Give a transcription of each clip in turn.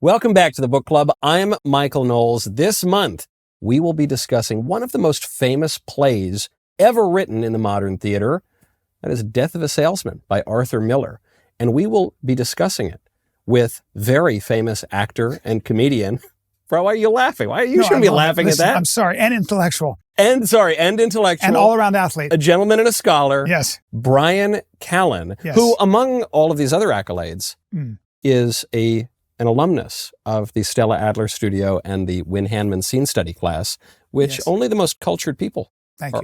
Welcome back to the Book Club. I'm Michael Knowles. This month, we will be discussing one of the most famous plays ever written in the modern theater. That is Death of a Salesman by Arthur Miller. And we will be discussing it with very famous actor and comedian. Bro, why are you laughing? You shouldn't be laughing at that. I'm sorry, and intellectual. And intellectual. And all-around athlete. A gentleman and a scholar. Yes. Bryan Callen, Yes. who, among all of these other accolades, is an alumnus of the Stella Adler Studio and the Wynn Hanman Scene Study class, which only the most cultured people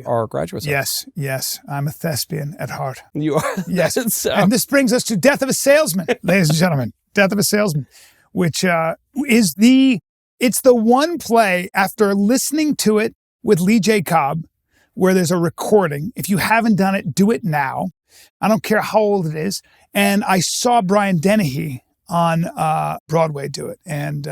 are graduates of. Yes. I'm a thespian at heart. You are? Yes. And this brings us to Death of a Salesman, ladies and gentlemen. Death of a Salesman, which is it's the one play after listening to it with Lee J. Cobb, where there's a recording. If you haven't done it, do it now. I don't care how old it is. And I saw Brian Dennehy on Broadway do it. And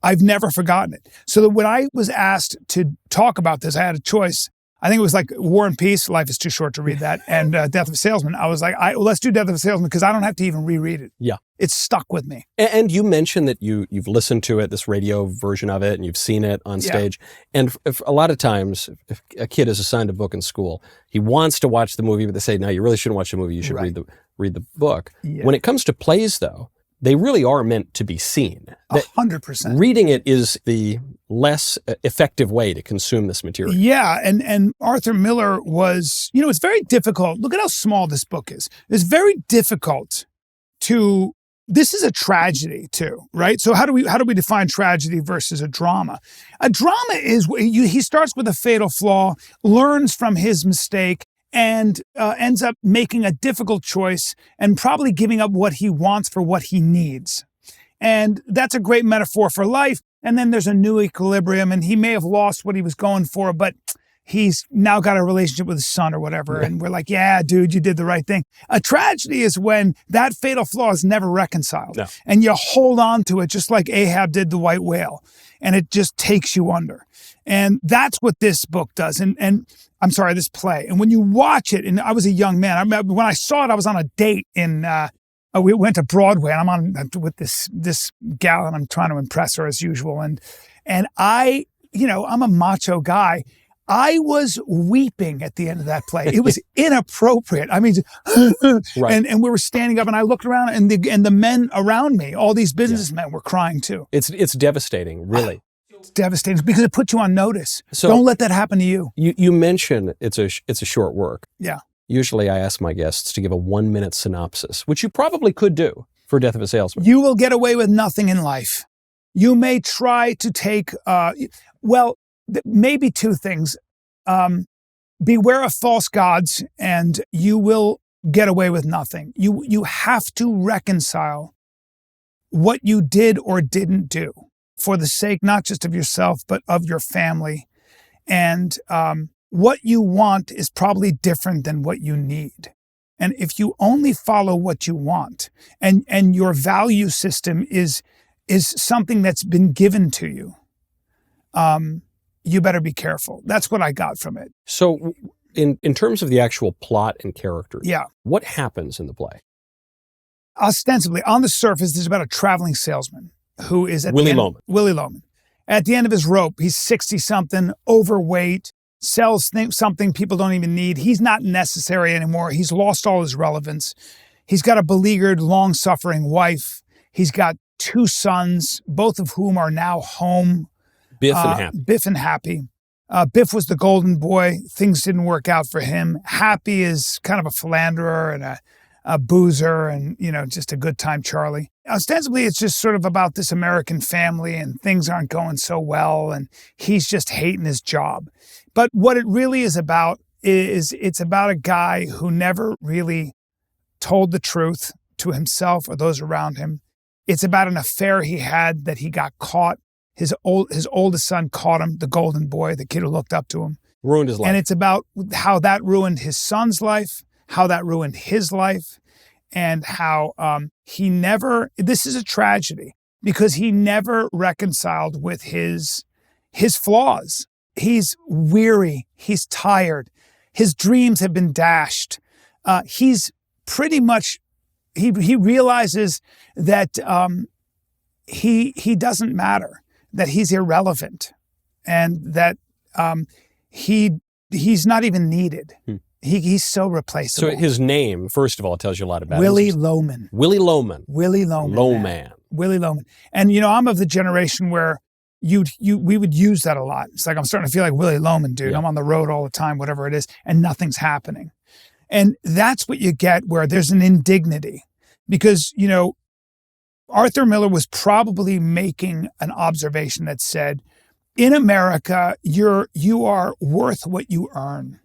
I've never forgotten it. So that when I was asked to talk about this, I had a choice. I think it was like War and Peace, Life is Too Short to Read That, and Death of a Salesman. I was like, let's do Death of a Salesman because I don't have to even reread it. Yeah. It's stuck with me. And you mentioned that you've listened to it, this radio version of it, and you've seen it on stage. And if a lot of times, if a kid is assigned a book in school, he wants to watch the movie, but they say, no, you really shouldn't watch the movie. You should read the book. Yeah. When it comes to plays, though, they really are meant to be seen. 100%. Reading it is the less effective way to consume this material. Yeah, and Arthur Miller was, it's very difficult. Look at how small this book is. It's very difficult this is a tragedy too, right? So how do we define tragedy versus a drama? A drama is, he starts with a fatal flaw, learns from his mistake, and ends up making a difficult choice and probably giving up what he wants for what he needs. And that's a great metaphor for life. And then there's a new equilibrium, and he may have lost what he was going for, but he's now got a relationship with his son or whatever. And we're like, yeah, dude, you did the right thing. A tragedy is when that fatal flaw is never reconciled. No. And you hold on to it just like Ahab did the white whale. And it just takes you under. And that's what this book does. And I'm sorry, this play. And when you watch it, and I was a young man, I remember when I saw it, I was on a date we went to Broadway, and I'm on with this gal, and I'm trying to impress her as usual. And I, I'm a macho guy. I was weeping at the end of that play. It was inappropriate. I mean, and we were standing up, and I looked around, and the men around me, all these businessmen were crying too. It's devastating, really. It's devastating because it puts you on notice. So don't let that happen to you. You mentioned it's a short work. Yeah. Usually I ask my guests to give a 1-minute synopsis, which you probably could do for Death of a Salesman. You will get away with nothing in life. You may try to take, maybe two things. Beware of false gods, and you will get away with nothing. You have to reconcile what you did or didn't do for the sake not just of yourself, but of your family. And what you want is probably different than what you need. And if you only follow what you want, and your value system is something that's been given to you, you better be careful. That's what I got from it. So in terms of the actual plot and characters, what happens in the play? Ostensibly, on the surface, there's about a traveling salesman who is at Willy Loman. Willy Loman. At the end of his rope, he's 60-something, overweight, sells something people don't even need. He's not necessary anymore. He's lost all his relevance. He's got a beleaguered, long-suffering wife. He's got 2 sons, both of whom are now home. Biff and Happy. Biff and Happy. Biff was the golden boy. Things didn't work out for him. Happy is kind of a philanderer and a boozer and, just a good time Charlie. Ostensibly, it's just sort of about this American family, and things aren't going so well, and he's just hating his job. But what it really is about is it's about a guy who never really told the truth to himself or those around him. It's about an affair he had that he got caught. His oldest son caught him, the golden boy, the kid who looked up to him. Ruined his life. And it's about how that ruined his son's life, how that ruined his life, and how this is a tragedy because he never reconciled with his flaws. He's weary. He's tired. His dreams have been dashed. He's pretty much, he realizes that he doesn't matter, that he's irrelevant, and that he's not even needed. He's so replaceable. So his name, first of all, tells you a lot about Willy Loman. Willy Loman. Willy Loman. Loman. Willy Loman. And I'm of the generation where we would use that a lot. It's like, I'm starting to feel like Willy Loman, dude. Yeah. I'm on the road all the time, whatever it is, and nothing's happening. And that's what you get, where there's an indignity, because, Arthur Miller was probably making an observation that said, in America, you are worth what you earn.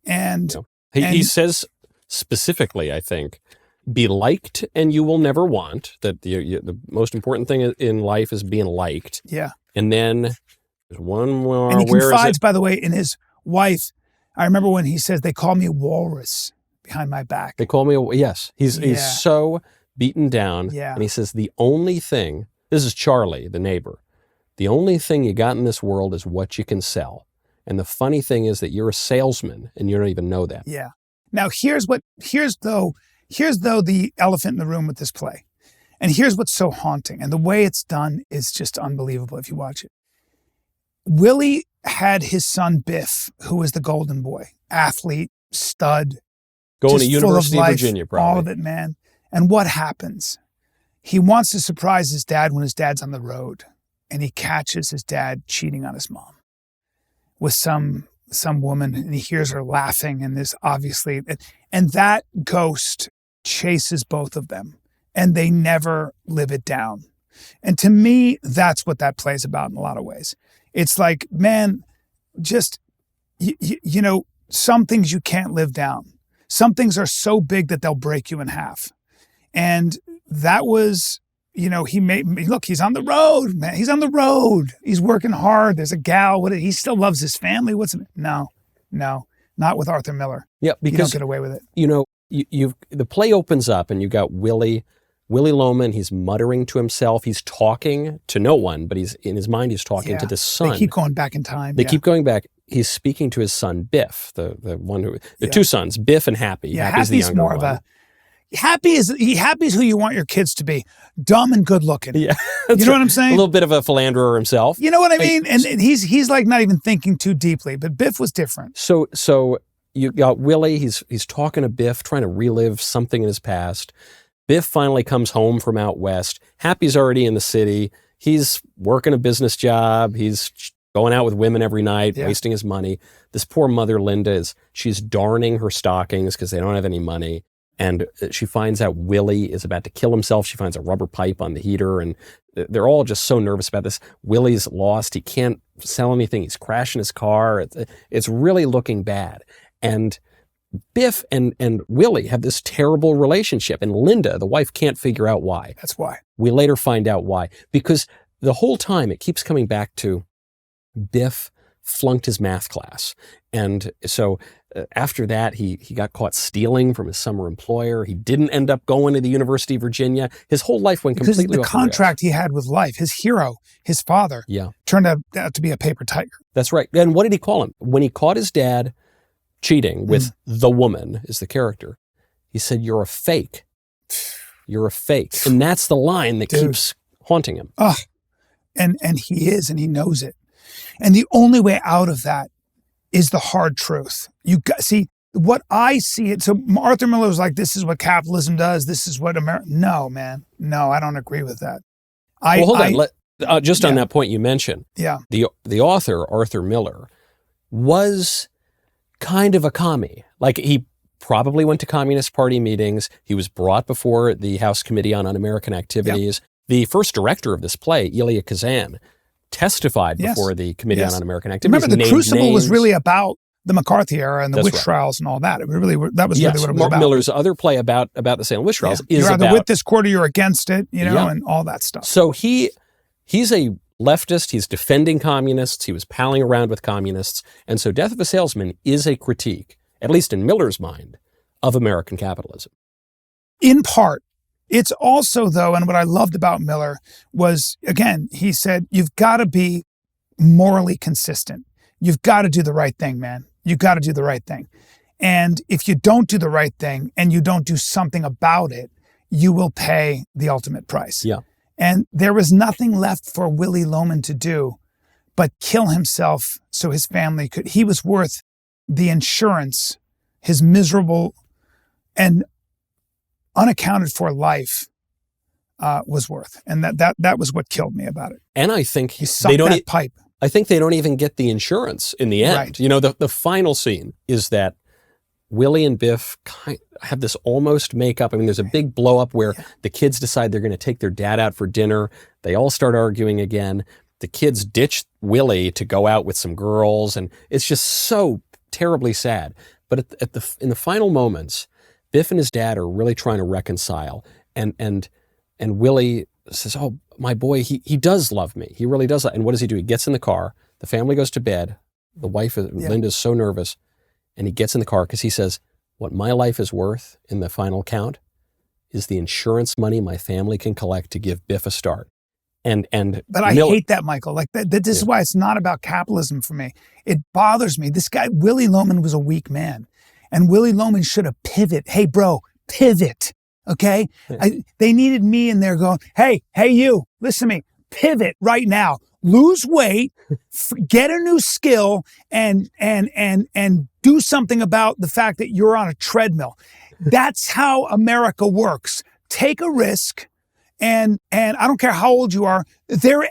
And he says specifically, I think, be liked and you will never want. That the most important thing in life is being liked. Yeah. And then there's one more. And he Where confides, is it? by the way, in his wife. I remember when he says, they call me walrus behind my back. They call me, yes. He's so beaten down. Yeah. And he says, the only thing, this is Charlie, the neighbor, the only thing you got in this world is what you can sell. And the funny thing is that you're a salesman and you don't even know that. Yeah. Now here's though the elephant in the room with this play. And here's what's so haunting. And the way it's done is just unbelievable if you watch it. Willie had his son Biff, who was the golden boy, athlete, stud, Going to just University full of of life, Virginia, probably. all of it, man. And what happens? He wants to surprise his dad when his dad's on the road, and he catches his dad cheating on his mom with some woman, and he hears her laughing, and there's obviously, and that ghost chases both of them, and they never live it down. And to me, that's what that play's about in a lot of ways. It's like, man, just, some things you can't live down. Some things are so big that they'll break you in half. And that was, he's on the road, man. He's on the road. He's working hard. There's a gal. He still loves his family. No, not with Arthur Miller. Yeah, because you don't get away with it. The play opens up and you got Willy Loman. He's muttering to himself. He's talking to no one, but he's in his mind. He's talking to this son. They keep going back in time. They keep going back. He's speaking to his son Biff, the two sons, Biff and Happy. Yeah, Happy's the younger more one. of a. Happy is who you want your kids to be, dumb and good looking. Yeah, you know what I'm saying? A little bit of a philanderer himself. You know what I mean? And he's like not even thinking too deeply. But Biff was different. So you got Willie. He's talking to Biff, trying to relive something in his past. Biff finally comes home from out west. Happy's already in the city. He's working a business job. He's going out with women every night, wasting his money. This poor mother, Linda, she's darning her stockings because they don't have any money. And she finds out Willie is about to kill himself. She finds a rubber pipe on the heater, and they're all just so nervous about this. Willie's lost. He can't sell anything. He's crashing his car. It's really looking bad. And Biff and Willie have this terrible relationship, and Linda, the wife, can't figure out why. That's why. We later find out why. Because the whole time it keeps coming back to Biff flunked his math class. And so after that, he got caught stealing from his summer employer. He didn't end up going to the University of Virginia. His whole life went completely off the rails. Because the contract he had with life, his hero, his father, turned out to be a paper tiger. That's right. And what did he call him? When he caught his dad cheating with the woman, is the character, he said, "You're a fake. You're a fake." And that's the line that keeps haunting him. And he is, and he knows it. And the only way out of that is the hard truth. See, what I see it. So Arthur Miller was like, this is what capitalism does. This is what America. No, man. No, I don't agree with that. Hold on. Just on that point you mentioned. Yeah. The author, Arthur Miller, was kind of a commie. Like, he probably went to Communist Party meetings. He was brought before the House Committee on Un-American Activities. The first director of this play, Elia Kazan, testified before the Committee on Un-American Activities. Remember, the Crucible was really about the McCarthy era and the witch trials and all that. That was really what it was about. Mark Miller's other play about the Salem witch trials is you're either about, with this court or you're against it, and all that stuff. So he's a leftist. He's defending communists. He was palling around with communists. And so Death of a Salesman is a critique, at least in Miller's mind, of American capitalism. In part. It's also, though, and what I loved about Miller was, again, he said, you've got to be morally consistent. You've got to do the right thing, man. You've got to do the right thing. And if you don't do the right thing and you don't do something about it, you will pay the ultimate price. Yeah. And there was nothing left for Willy Loman to do but kill himself so his family could. He was worth the insurance his miserable and unaccounted for life was worth. And that was what killed me about it. And I think he sucked that pipe. I think they don't even get the insurance in the end. Right. You know, the final scene is that Willie and Biff have this almost makeup. I mean, there's a big blow up where the kids decide they're going to take their dad out for dinner. They all start arguing again. The kids ditch Willie to go out with some girls, and it's just so terribly sad. But in the final moments, Biff and his dad are really trying to reconcile, and Willie says, "Oh, my boy, he does love me. He really does." And what does he do? He gets in the car. The family goes to bed. The wife, Linda's so nervous. And he gets in the car because he says, what my life is worth in the final count is the insurance money my family can collect to give Biff a start. But I hate that, Michael. Like this is why it's not about capitalism for me. It bothers me. This guy, Willy Loman, was a weak man. And Willy Loman should have pivoted. Hey, bro, pivot. Okay? Yeah. They needed me in there going, hey, you, listen to me. Pivot right now. Lose weight, get a new skill, and do something about the fact that you're on a treadmill. That's how America works. Take a risk, and I don't care how old you are.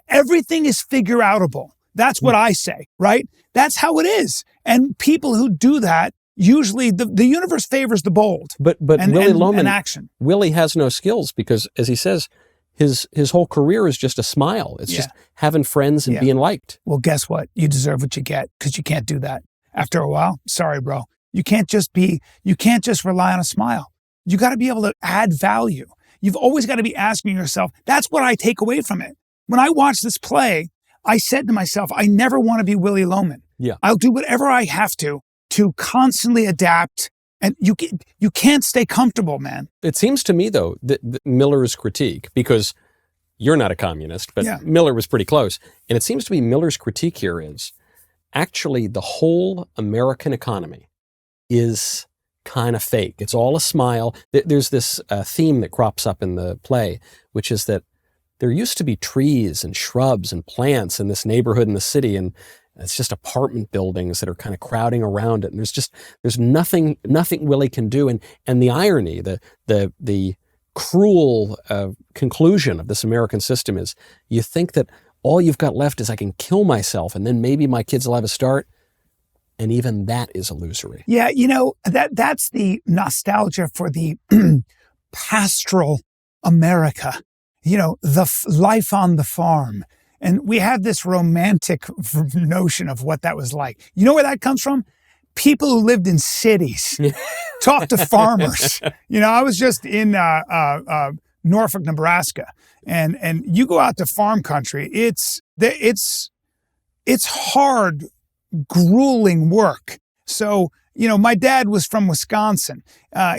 Everything is figure outable. That's what I say, right? That's how it is. And people who do that, usually the universe favors the bold. But Willy Loman, and action. Willie has no skills because, as he says, his whole career is just a smile. It's just having friends and being liked. Well, guess what? You deserve what you get because you can't do that. After a while, sorry, bro. You can't just rely on a smile. You got to be able to add value. You've always got to be asking yourself, that's what I take away from it. When I watched this play, I said to myself, I never want to be Willy Loman. Yeah. I'll do whatever I have to constantly adapt. And you can't stay comfortable, man. It seems to me, though, that Miller's critique, because you're not a communist, but Miller was pretty close. And it seems to me Miller's critique here is actually the whole American economy is kind of fake. It's all a smile. There's this theme that crops up in the play, which is that there used to be trees and shrubs and plants in this neighborhood in the city, and it's just apartment buildings that are kind of crowding around it. And there's nothing Willie can do. And the irony, the cruel conclusion of this American system is you think that all you've got left is I can kill myself and then maybe my kids will have a start. And even that is illusory. Yeah, that's the nostalgia for the pastoral America, the life on the farm. And we have this romantic notion of what that was like. You know where that comes from? People who lived in cities. Talk to farmers. I was just in Norfolk, Nebraska, and you go out to farm country. It's hard, grueling work. So, my dad was from Wisconsin.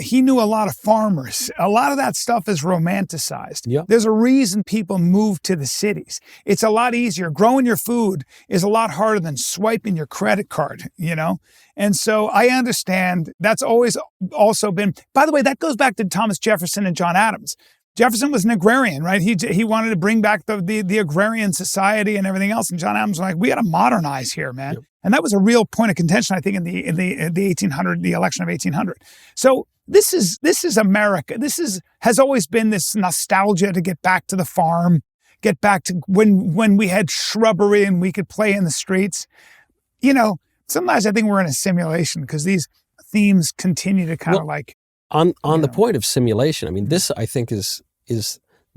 He knew a lot of farmers. A lot of that stuff is romanticized. Yep. There's a reason people move to the cities. It's a lot easier. Growing your food is a lot harder than swiping your credit card, And so I understand that's always also been, by the way, that goes back to Thomas Jefferson and John Adams. Jefferson was an agrarian, right? He wanted to bring back the agrarian society and everything else. And John Adams was like, we got to modernize here, man. Yep. And that was a real point of contention, I think, in the 1800, the election of 1800. So this is America. Has always been this nostalgia to get back to the farm, get back to when we had shrubbery and we could play in the streets. Sometimes I think we're in a simulation because these themes continue to kind of like. On the point of simulation, I mean, this I think is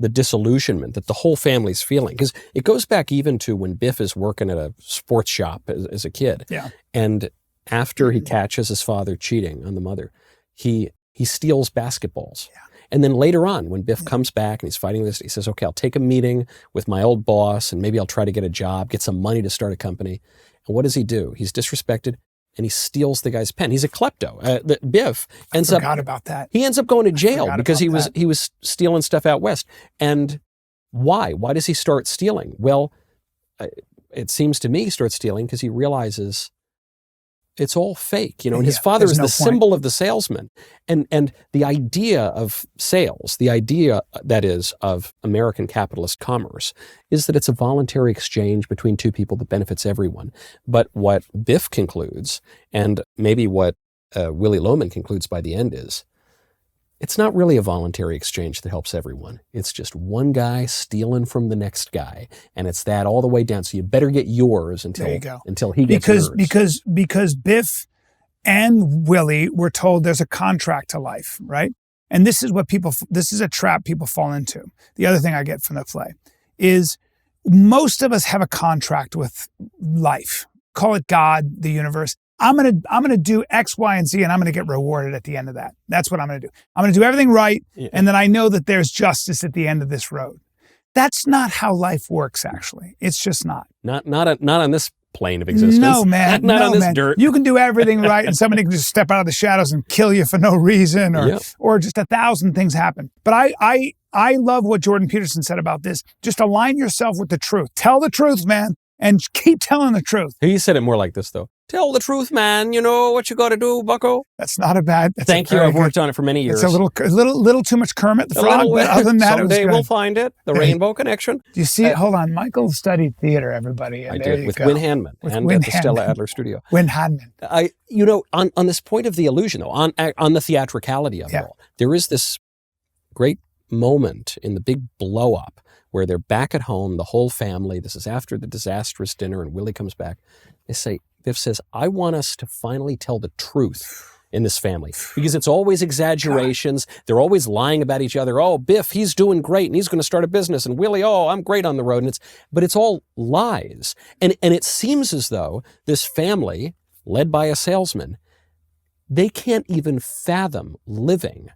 the disillusionment that the whole family's feeling, because it goes back even to when Biff is working at a sports shop as a kid. Yeah. And after he catches his father cheating on the mother, he steals basketballs. Yeah. And then later on, when Biff comes back and he's fighting this, he says, okay, I'll take a meeting with my old boss and maybe I'll try to get a job, get some money to start a company. And what does he do? He's disrespected. And he steals the guy's pen. He's a klepto. Biff ends up. Forgot about that. He ends up going to jail because he was stealing stuff out west. And why? Why does he start stealing? Well, it seems to me he starts stealing because he realizes it's all fake, and his father there's is no the point. symbol of the salesman. And the idea of sales, the idea, that is, of American capitalist commerce, is that it's a voluntary exchange between two people that benefits everyone. But what Biff concludes, and maybe what Willy Loman concludes by the end, is it's not really a voluntary exchange that helps everyone. It's just one guy stealing from the next guy. And it's that all the way down. So you better get yours until he gets yours. Because Biff and Willie were told there's a contract to life, right? And this is a trap people fall into. The other thing I get from the play is most of us have a contract with life. Call it God, the universe. I'm gonna do X, Y, and Z, and I'm gonna get rewarded at the end of that. That's what I'm gonna do. I'm gonna do everything right, and then I know that there's justice at the end of this road. That's not how life works, actually. It's just not. Not on this plane of existence. No, man. Not on this dirt. You can do everything right, and somebody can just step out of the shadows and kill you for no reason, or just 1,000 things happen. But I love what Jordan Peterson said about this. Just align yourself with the truth. Tell the truth, man, and keep telling the truth. He said it more like this, though. Tell the truth, man. You know what you got to do, bucko. That's not a bad. Thank you. I've worked on it for many years. It's a little too much Kermit the Frog, but other than that, someday it was we'll find it. The Rainbow Connection. Do you see it? Hold on. Michael studied theater, everybody. And I did, with Wynn Handman and at the Stella Adler Studio. Wynn Handman. On this point of the illusion, though, on the theatricality of it all, there is this great moment in the big blow up where they're back at home, the whole family. This is after the disastrous dinner, and Willie comes back. Biff says, I want us to finally tell the truth in this family, because it's always exaggerations. God. They're always lying about each other. Oh, Biff, he's doing great and he's going to start a business. And Willie, oh, I'm great on the road. But it's all lies. And it seems as though this family, led by a salesman, they can't even fathom living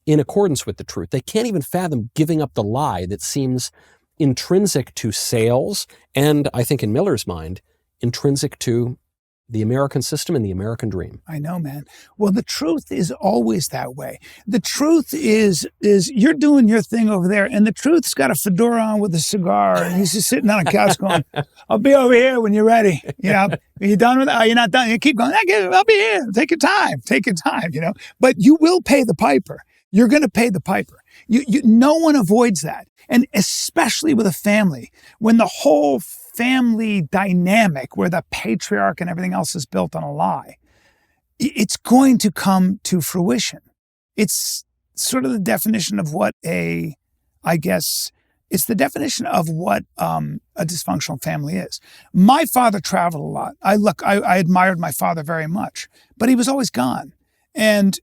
in accordance with the truth. They can't even fathom giving up the lie that seems intrinsic to sales, and I think in Miller's mind, intrinsic to the American system and the American dream. I know, man. Well, the truth is always that way. The truth is you're doing your thing over there, and the truth's got a fedora on with a cigar, and he's just sitting on a couch going, I'll be over here when you're ready. Are you done with it? Oh, you're not done. You keep going, I'll be here. Take your time, But you will pay the piper. You're going to pay the piper. No one avoids that. And especially with a family, when the whole family dynamic, where the patriarch and everything else is built on a lie, it's going to come to fruition. It's sort of the definition of what a dysfunctional family is. My father traveled a lot. I admired my father very much, but he was always gone. And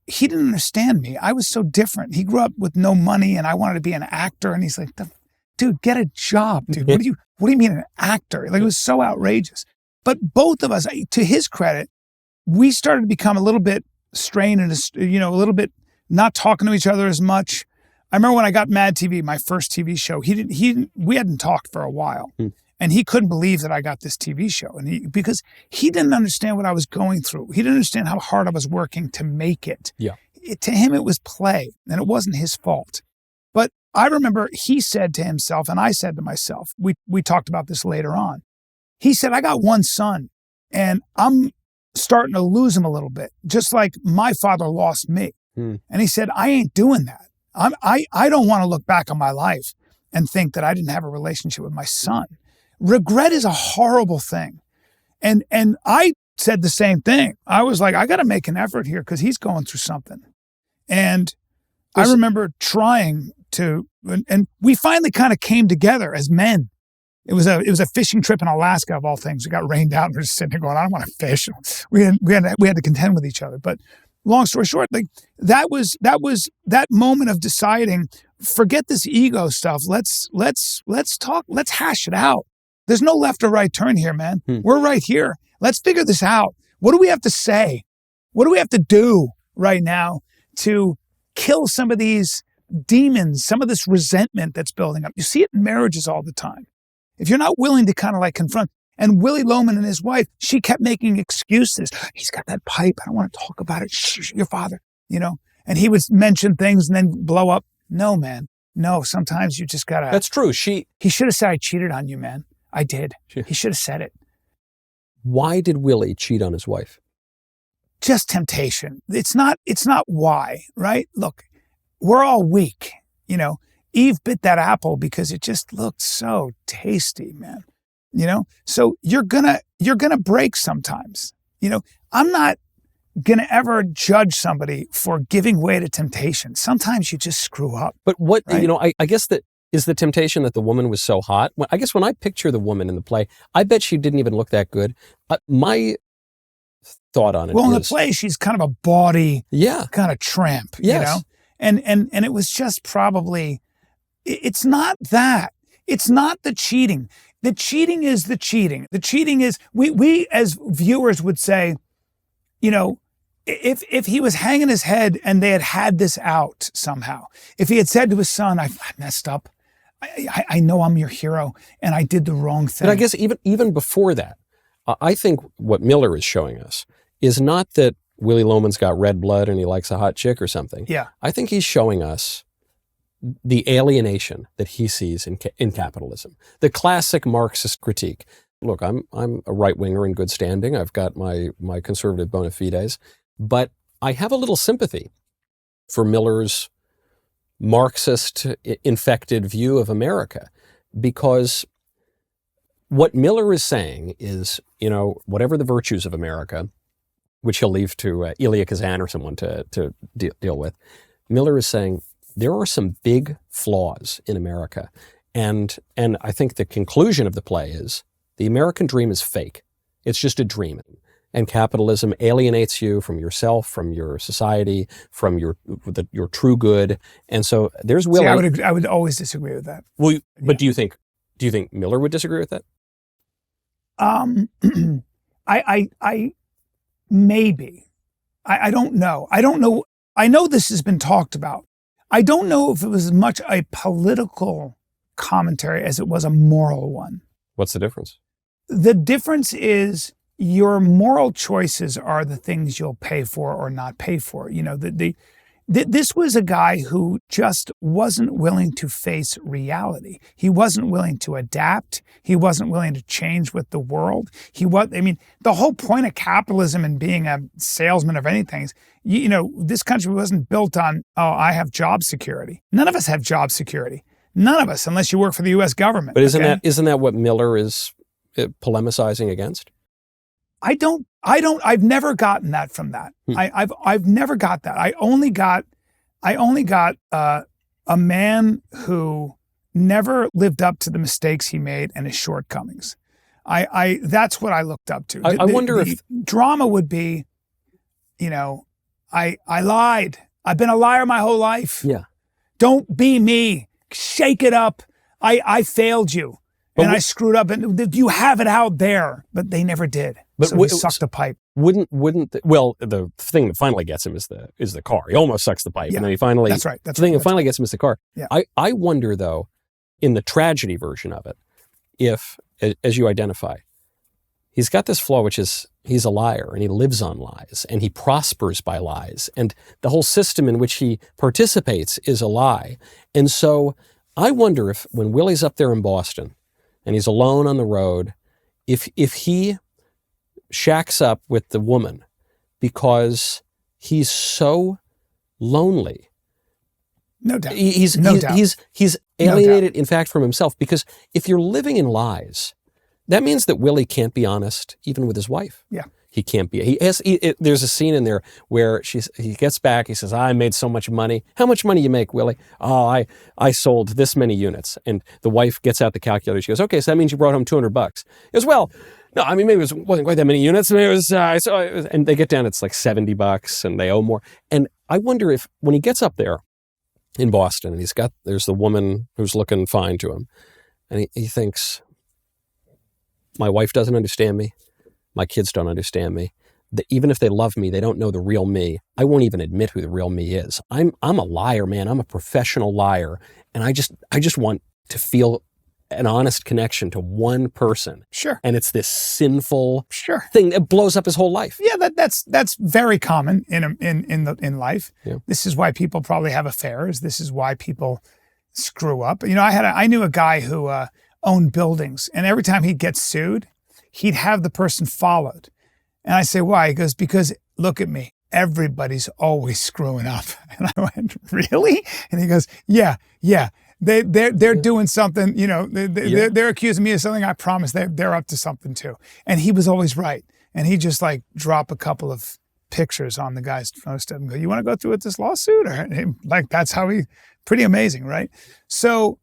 he didn't understand me. I was so different. He grew up with no money, and I wanted to be an actor. And he's like, dude, get a job, dude. What do you mean an actor? Like, it was so outrageous. But both of us, to his credit, we started to become a little bit strained and, a little bit not talking to each other as much. I remember when I got Mad TV, my first TV show, we hadn't talked for a while. And he couldn't believe that I got this TV show. And because he didn't understand what I was going through. He didn't understand how hard I was working to make it. Yeah. To him, it was play, and it wasn't his fault. But I remember he said to himself, and I said to myself, we talked about this later on. He said, I got one son, and I'm starting to lose him a little bit, just like my father lost me. And he said, I ain't doing that. I don't want to look back on my life and think that I didn't have a relationship with my son. Regret is a horrible thing. And I said the same thing. I was like, I got to make an effort here because he's going through something. And I remember trying to, and we finally kind of came together as men. It was a fishing trip in Alaska, of all things. We got rained out and we're just sitting there going, I don't want to fish. We had to contend with each other. But long story short, like that was that moment of deciding, forget this ego stuff. Let's talk. Let's hash it out. There's no left or right turn here, man. We're right here. Let's figure this out. What do we have to say? What do we have to do right now to kill some of these demons, some of this resentment that's building up? You see it in marriages all the time. If you're not willing to kind of like confront, and Willy Loman and his wife, she kept making excuses. He's got that pipe. I don't want to talk about it. Shh, your father, and he would mention things and then blow up. No, man. No, sometimes you just gotta. That's true. He should have said, I cheated on you, man. I did. He should have said it. Why did Willy cheat on his wife? Just temptation. It's not why, right? Look, we're all weak. Eve bit that apple because it just looked so tasty, man. So you're gonna break sometimes. I'm not gonna ever judge somebody for giving way to temptation. Sometimes you just screw up. But what, right? I guess that is the temptation that the woman was so hot. I guess when I picture the woman in the play, I bet she didn't even look that good. My thought on it in the play, she's kind of a bawdy, kind of tramp, yes. And it was just probably, it's not that. It's not the cheating. The cheating is the cheating. The cheating is, we as viewers would say, if he was hanging his head and they had this out somehow, if he had said to his son, I messed up. I know I'm your hero and I did the wrong thing. But I guess even before that, I think what Miller is showing us is not that Willy Loman's got red blood and he likes a hot chick or something. Yeah. I think he's showing us the alienation that he sees in capitalism, the classic Marxist critique. Look, I'm a right-winger in good standing. I've got my conservative bona fides, but I have a little sympathy for Miller's Marxist infected view of America, because what Miller is saying is, whatever the virtues of America, which he'll leave to Elia Kazan or someone to deal with, Miller is saying there are some big flaws in America. And I think the conclusion of the play is the American dream is fake. It's just a dream. And capitalism alienates you from yourself, from your society, from your true good. And so there's Willy. See, I would always disagree with that. Well, but do you think Miller would disagree with that? I maybe. I don't know. I don't know. I know this has been talked about. I don't know if it was as much a political commentary as it was a moral one. What's the difference? The difference is your moral choices are the things you'll pay for or not pay for. This was a guy who just wasn't willing to face reality. He wasn't willing to adapt. He wasn't willing to change with the world. The whole point of capitalism and being a salesman of anything is, this country wasn't built on, I have job security. None of us have job security. None of us, unless you work for the U.S. government. But isn't that what Miller is polemicizing against? I've never gotten that from that. I've never got that. I only got a man who never lived up to the mistakes he made and his shortcomings. That's what I looked up to. I wonder if drama would be, I lied. I've been a liar my whole life. Yeah. Don't be me. Shake it up. I failed you. And I screwed up, and you have it out there, but they never did. But so he sucked the pipe. The thing that finally gets him is the car. He almost sucks the pipe, and then he finally. That's right. The thing that finally gets him is the car. Yeah. I wonder though, in the tragedy version of it, if, as you identify, he's got this flaw, which is he's a liar and he lives on lies and he prospers by lies, and the whole system in which he participates is a lie. And so I wonder if when Willy's up there in Boston and he's alone on the road, if he shacks up with the woman because he's so lonely. No doubt. He's alienated, in fact, from himself. Because if you're living in lies, that means that Willy can't be honest even with his wife. Yeah. He can't be. There's a scene in there where he gets back. He says, I made so much money. How much money you make, Willy? Oh, I sold this many units. And the wife gets out the calculator. She goes, okay, so that means you brought home $200. He goes, well, no, I mean, maybe it wasn't quite that many units. Maybe it was, and they get down, it's like $70 and they owe more. And I wonder if when he gets up there in Boston and there's the woman who's looking fine to him. And he thinks, my wife doesn't understand me. My kids don't understand me. Even if they love me, they don't know the real me. I won't even admit who the real me is. I'm a liar, man. I'm a professional liar. And I just want to feel an honest connection to one person. Sure. And it's this sinful thing that blows up his whole life. Yeah, that's very common in life. Yeah. This is why people probably have affairs. This is why people screw up. I knew a guy who owned buildings, and every time he'd get sued, he'd have the person followed. And I say, why? He goes, because look at me. Everybody's always screwing up. And I went, really? And he goes, yeah. They're doing something, they're accusing me of something. I promise they're up to something too. And he was always right. And he just like drop a couple of pictures on the guy's post and go, you want to go through with this lawsuit? Or like, that's how pretty amazing, right? So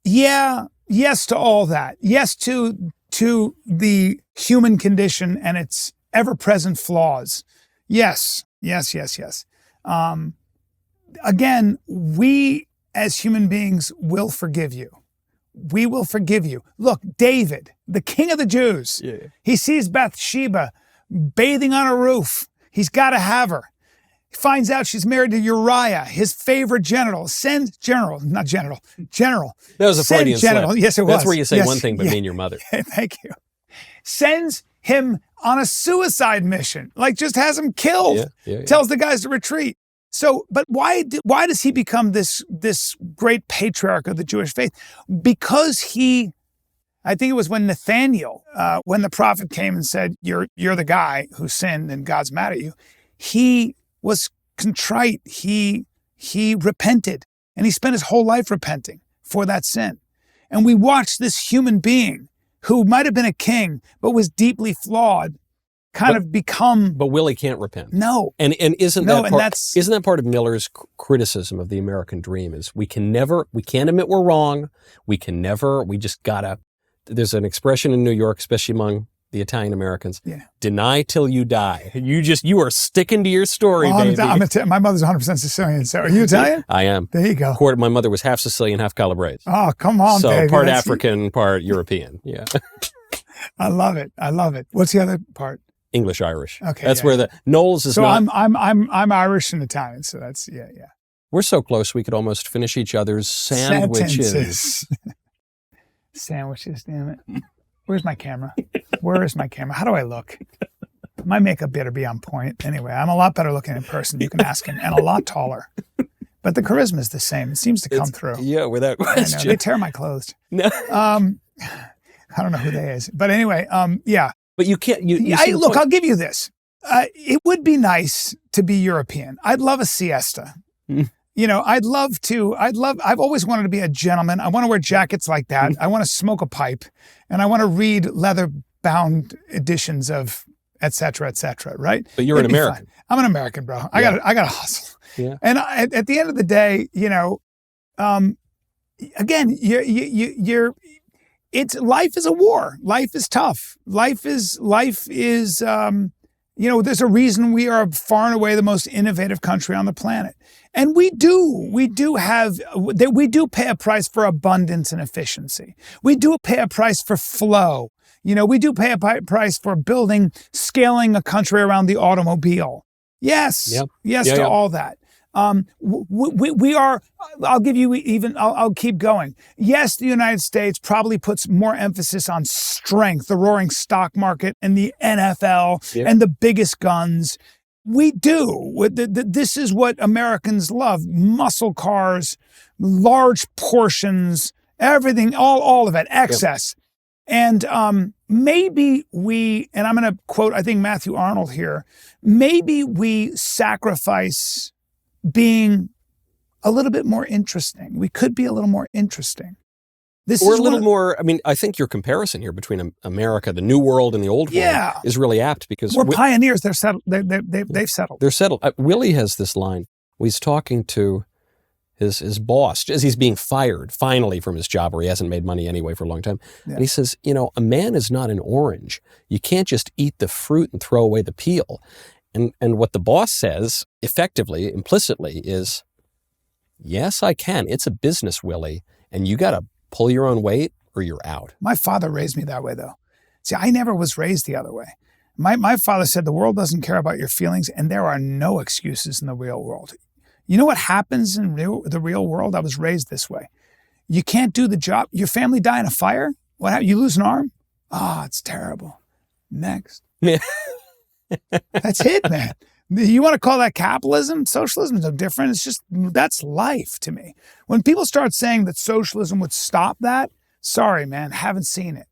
yeah, yes to all that. Yes to the human condition and its ever-present flaws. Yes. Again, we as human beings will forgive you. We will forgive you. Look, David, the king of the Jews, he sees Bathsheba bathing on a roof. He's got to have her. He finds out she's married to Uriah, his favorite general. General. That was a Freudian general. slip. Yes, it was. That's where you say one thing but mean your mother. Thank you. Sends him on a suicide mission, like just has him killed. Tells the guys to retreat. So, but why does he become this great patriarch of the Jewish faith? Because I think it was when Nathaniel, when the prophet came and said, you're the guy who sinned and God's mad at you. He was contrite. He repented, and he spent his whole life repenting for that sin. And we watched this human being who might have been a king, but was deeply flawed, become. But Willie can't repent. No. And isn't that part of Miller's criticism of the American dream is we can't admit we're wrong. We just gotta, there's an expression in New York, especially among the Italian Americans, deny till you die. You are sticking to your story, baby. My mother's 100% Sicilian, so are you Italian? I am. There you go. My mother was half Sicilian, half Calabrese. Oh, come on, so baby. Part African, part European. Yeah. I love it. What's the other part? English Irish. Okay. That's where the Knowles is. So not. I'm Irish and Italian, so that's yeah. We're so close we could almost finish each other's sandwiches. Sandwiches, damn it. Where's my camera? Where is my camera? How do I look? My makeup better be on point. Anyway, I'm a lot better looking in person. You can ask him, and a lot taller. But the charisma is the same. It seems to come through. Yeah, without question. I know. They tear my clothes. No. I don't know who they is, but anyway, yeah. But you can't. Look, I'll give you this. It would be nice to be European. I'd love a siesta. I've always wanted to be a gentleman. I want to wear jackets like that. I want to smoke a pipe, and I want to read leather-bound editions of et cetera, right? But you're an American. Fun. I'm an American, bro. I got to hustle. Yeah. And at the end of the day, again, life is a war. Life is tough. Life is. There's a reason we are far and away the most innovative country on the planet. And we do pay a price for abundance and efficiency. We do pay a price for flow. We do pay a price for scaling a country around the automobile. Yes. Yep. Yes to all that. We are, I'll keep going. Yes, the United States probably puts more emphasis on strength, the roaring stock market and the NFL and the biggest guns. We do. This is what Americans love. Muscle cars, large portions, everything, all of it, excess. Yep. And maybe and I'm going to quote, I think, Matthew Arnold here, maybe we sacrifice being a little bit more interesting. We could be a little more interesting. I think your comparison here between America, the New World, and the Old World is really apt because we're pioneers. They're settled. They've settled. They're settled. Willie has this line. He's talking to his boss as he's being fired finally from his job where he hasn't made money anyway for a long time. Yeah. And he says, a man is not an orange. You can't just eat the fruit and throw away the peel. And what the boss says, effectively, implicitly, is, yes, I can. It's a business, Willie, and you got to pull your own weight or you're out. My father raised me that way, though. See, I never was raised the other way. My father said the world doesn't care about your feelings, and there are no excuses in the real world. You know what happens in the real world? I was raised this way. You can't do the job. Your family die in a fire? What happened? You lose an arm? Oh, it's terrible. Next. Yeah. That's it, man. You want to call that capitalism? Socialism is no different. It's just, that's life to me. When people start saying that socialism would stop that, sorry, man, haven't seen it.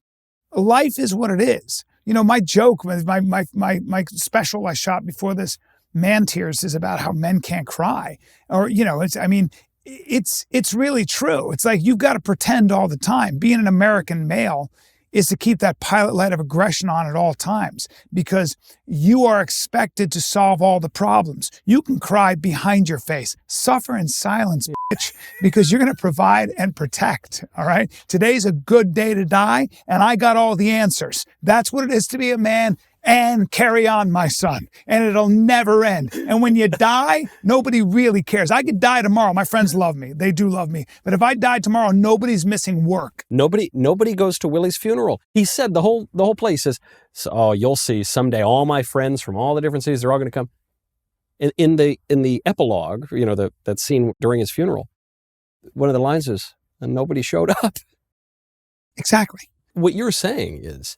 life is what it is. My joke, my special I shot before this, Man Tears, is about how men can't cry. Or, it's really true. It's like you've got to pretend all the time. Being an American male is to keep that pilot light of aggression on at all times, because you are expected to solve all the problems. You can cry behind your face. Suffer in silence, bitch, because you're going to provide and protect, all right? Today's a good day to die, and I got all the answers. That's what it is to be a man. And carry on, my son, and it'll never end. And when you die, nobody really cares. I could die tomorrow. My friends love me. They do love me. But if I die tomorrow, nobody's missing work. Nobody goes to Willy's funeral. He said the whole place says, "Oh, you'll see someday. All my friends from all the different cities, they're all going to come." In the epilogue, that scene during his funeral, one of the lines is, "And nobody showed up." Exactly. What you're saying is,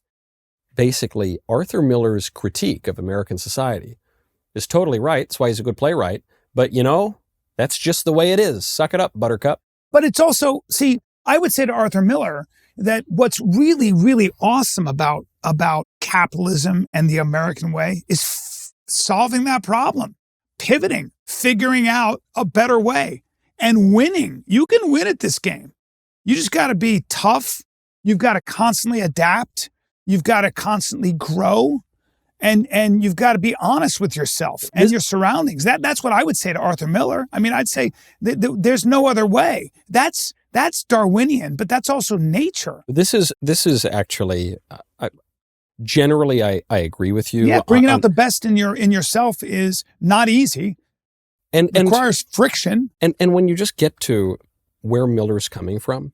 basically, Arthur Miller's critique of American society is totally right. That's why he's a good playwright. But, that's just the way it is. Suck it up, Buttercup. But it's also, I would say to Arthur Miller that what's really, really awesome about capitalism and the American way is solving that problem, pivoting, figuring out a better way, and winning. You can win at this game. You just got to be tough. You've got to constantly adapt. You've got to constantly grow, and you've got to be honest with yourself and your surroundings. That's what I would say to Arthur Miller. I mean, I'd say there's no other way. That's Darwinian, but that's also nature. This is actually generally I agree with you. Yeah, bringing out the best in yourself is not easy. And requires friction. And when you just get to where Miller's coming from,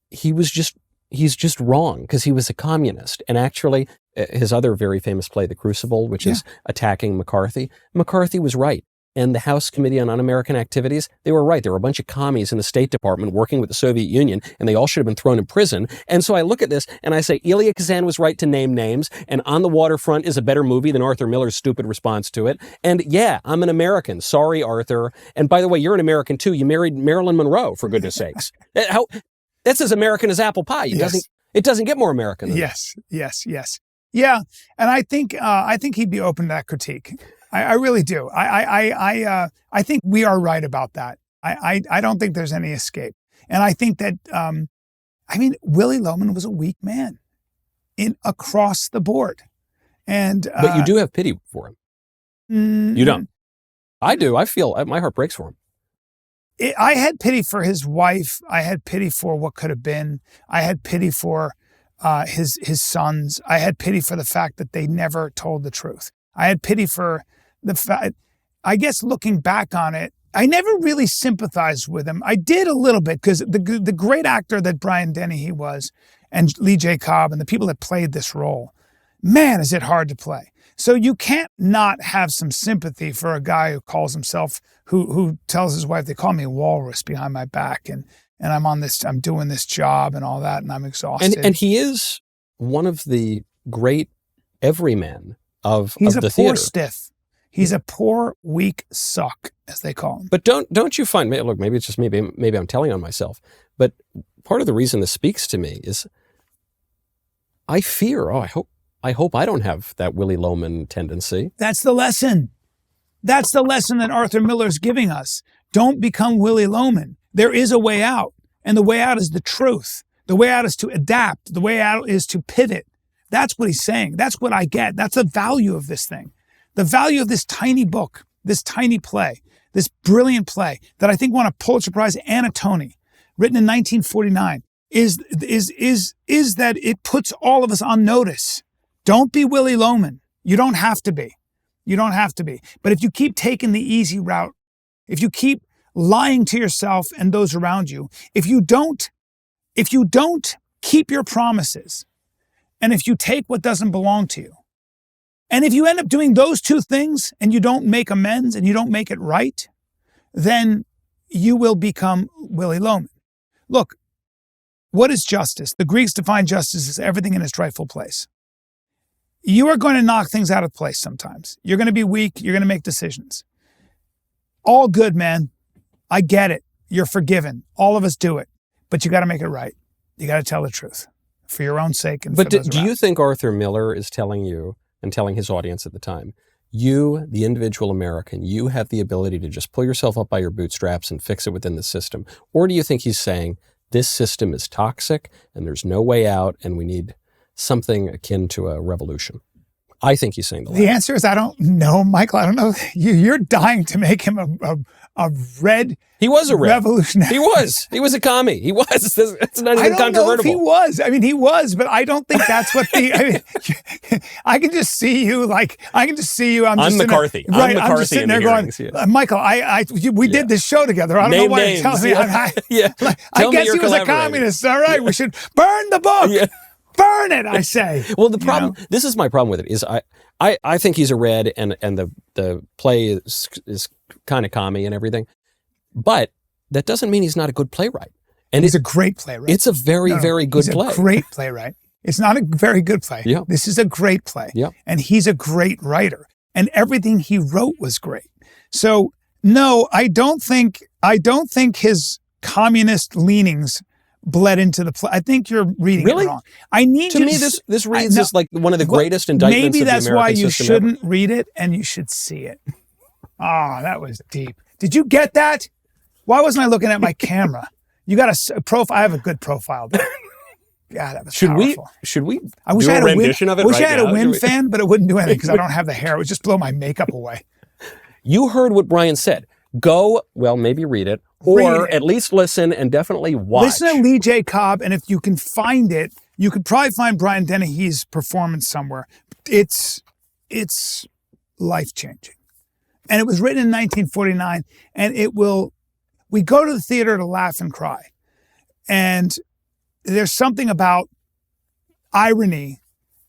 he's just wrong, because he was a communist. And actually, his other very famous play, The Crucible, which is attacking McCarthy, McCarthy was right. And the House Committee on Un-American Activities, they were right. There were a bunch of commies in the State Department working with the Soviet Union, and they all should have been thrown in prison. And so I look at this and I say, Elia Kazan was right to name names, and On the Waterfront is a better movie than Arthur Miller's stupid response to it. And yeah, I'm an American. Sorry, Arthur. And by the way, you're an American too. You married Marilyn Monroe, for goodness sakes. That's as American as apple pie. It doesn't get more American than that. Yes. Yeah, and I think he'd be open to that critique. I really do. I think we are right about that. I don't think there's any escape. And I think that Willy Loman was a weak man across the board. And but you do have pity for him. You don't. I do. I feel my heart breaks for him. I had pity for his wife. I had pity for what could have been. I had pity for his sons. I had pity for the fact that they never told the truth. I had pity for the fact, I guess looking back on it, I never really sympathized with him. I did a little bit, because the great actor that Brian Dennehy was, and Lee J. Cobb, and the people that played this role, man, is it hard to play. So you can't not have some sympathy for a guy who calls himself, who tells his wife, they call me walrus behind my back, and I'm doing this job and all that, and I'm exhausted. And he is one of the great everymen of the theater. He's a poor stiff. He's a poor, weak suck, as they call him. But don't you find, look, maybe it's just me, maybe I'm telling on myself, but part of the reason this speaks to me is I fear, I hope I don't have that Willy Loman tendency. That's the lesson. That's the lesson that Arthur Miller's giving us. Don't become Willy Loman. There is a way out, and the way out is the truth. The way out is to adapt. The way out is to pivot. That's what he's saying. That's what I get. That's the value of this thing. The value of this tiny book, this tiny play, this brilliant play that I think won a Pulitzer Prize and a Tony, written in 1949, is that it puts all of us on notice. Don't be Willy Loman. You don't have to be. You don't have to be. But if you keep taking the easy route, if you keep lying to yourself and those around you, if you don't keep your promises, and if you take what doesn't belong to you, and if you end up doing those two things and you don't make amends and you don't make it right, then you will become Willy Loman. Look, what is justice? The Greeks defined justice as everything in its rightful place. You are going to knock things out of place sometimes. You're going to be weak. You're going to make decisions. All good, man. I get it. You're forgiven. All of us do it. But you got to make it right. You got to tell the truth. for your own sake. And but for those do around. you think Arthur Miller is telling you and telling his audience at the time, you, the individual American, you have the ability to just pull yourself up by your bootstraps and fix it within the system? Or do you think he's saying this system is toxic and there's no way out and we need something akin to a revolution? I think he's saying the latter. The answer is I don't know, Michael. I don't know. You're dying to make him a red. He was a red revolutionary. He was. He was a commie. He was. It's not even I don't know if controvertible. he was. I mean, he was, but I don't think that's what the. I mean, I can just see you. I'm McCarthy. Right. I'm just McCarthy sitting there going, Michael. We did this show together. I don't know why you're telling me. I guess he was a communist. All right, we should burn the book. Yeah. Burn it, I say. Well, the problem, this is my problem with it, is I think he's a red and the play is kind of commie and everything. But that doesn't mean he's not a good playwright. And he's a great playwright. It's a very, very good play. He's a great playwright. It's not a very good play. Yeah. This is a great play. Yeah. And he's a great writer. And everything he wrote was great. So, no, I don't think his communist leanings bled into the play. I think you're reading it wrong. To me, this reads as like one of the greatest indictments of the American system. Maybe that's why you shouldn't read it and you should see it. That was deep. Did you get that? Why wasn't I looking at my camera? You got a profile. I have a good profile there. God, that was powerful. Should we I wish do I had a rendition of it? I wish right I had now? a wind fan, but it wouldn't do anything because I don't have the hair. It would just blow my makeup away. You heard what Bryan said. Go, maybe read it, or at least listen and definitely watch. Listen to Lee J. Cobb, and if you can find it, you could probably find Brian Dennehy's performance somewhere. It's life-changing. And it was written in 1949, and we go to the theater to laugh and cry. And there's something about irony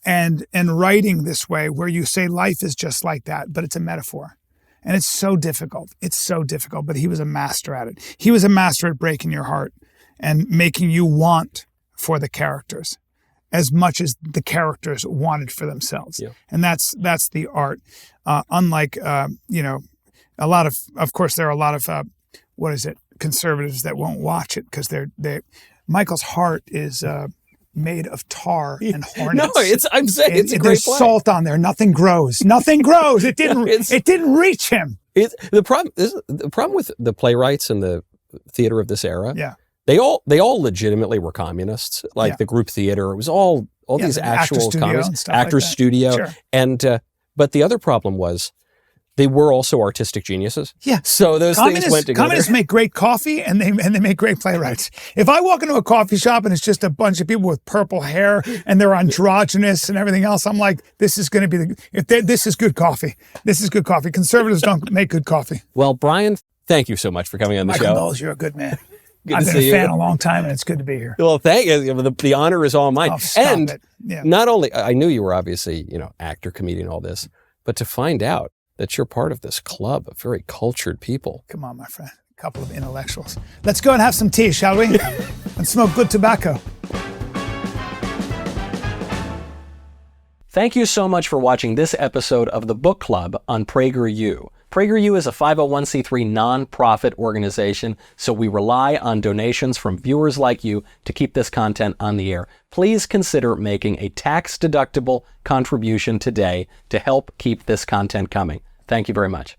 and writing this way where you say life is just like that, but it's a metaphor. And it's so difficult. It's so difficult, but he was a master at it. He was a master at breaking your heart and making you want for the characters as much as the characters wanted for themselves. Yeah. And that's the art. Unlike, a lot of course, there are a lot of, conservatives that won't watch it because Michael's heart is made of tar and hornets. No, I'm saying it's a great there's play. Salt on there. Nothing grows. Nothing grows. It didn't reach him. The problem with the playwrights and the theater of this era. Yeah. They all legitimately were communists. Like the group theater, it was all these actual communists, Actors Studio. Sure. And but the other problem was they were also artistic geniuses. Yeah. So those things went together. Communists make great coffee and they make great playwrights. If I walk into a coffee shop and it's just a bunch of people with purple hair and they're androgynous and everything else, I'm like, this is going to be this is good coffee. This is good coffee. Conservatives don't make good coffee. Well, Bryan, thank you so much for coming on the show. Michael Knowles, you're a good man. Good I've to been see a fan you. a long time, and it's good to be here. Well, thank you. The honor is all mine. Oh, stop it. Yeah. Not only, I knew you were obviously, actor, comedian, all this, but to find out that you're part of this club of very cultured people. Come on, my friend. A couple of intellectuals. Let's go and have some tea, shall we? And smoke good tobacco. Thank you so much for watching this episode of the Book Club on PragerU. PragerU is a 501c3 nonprofit organization, so we rely on donations from viewers like you to keep this content on the air. Please consider making a tax-deductible contribution today to help keep this content coming. Thank you very much.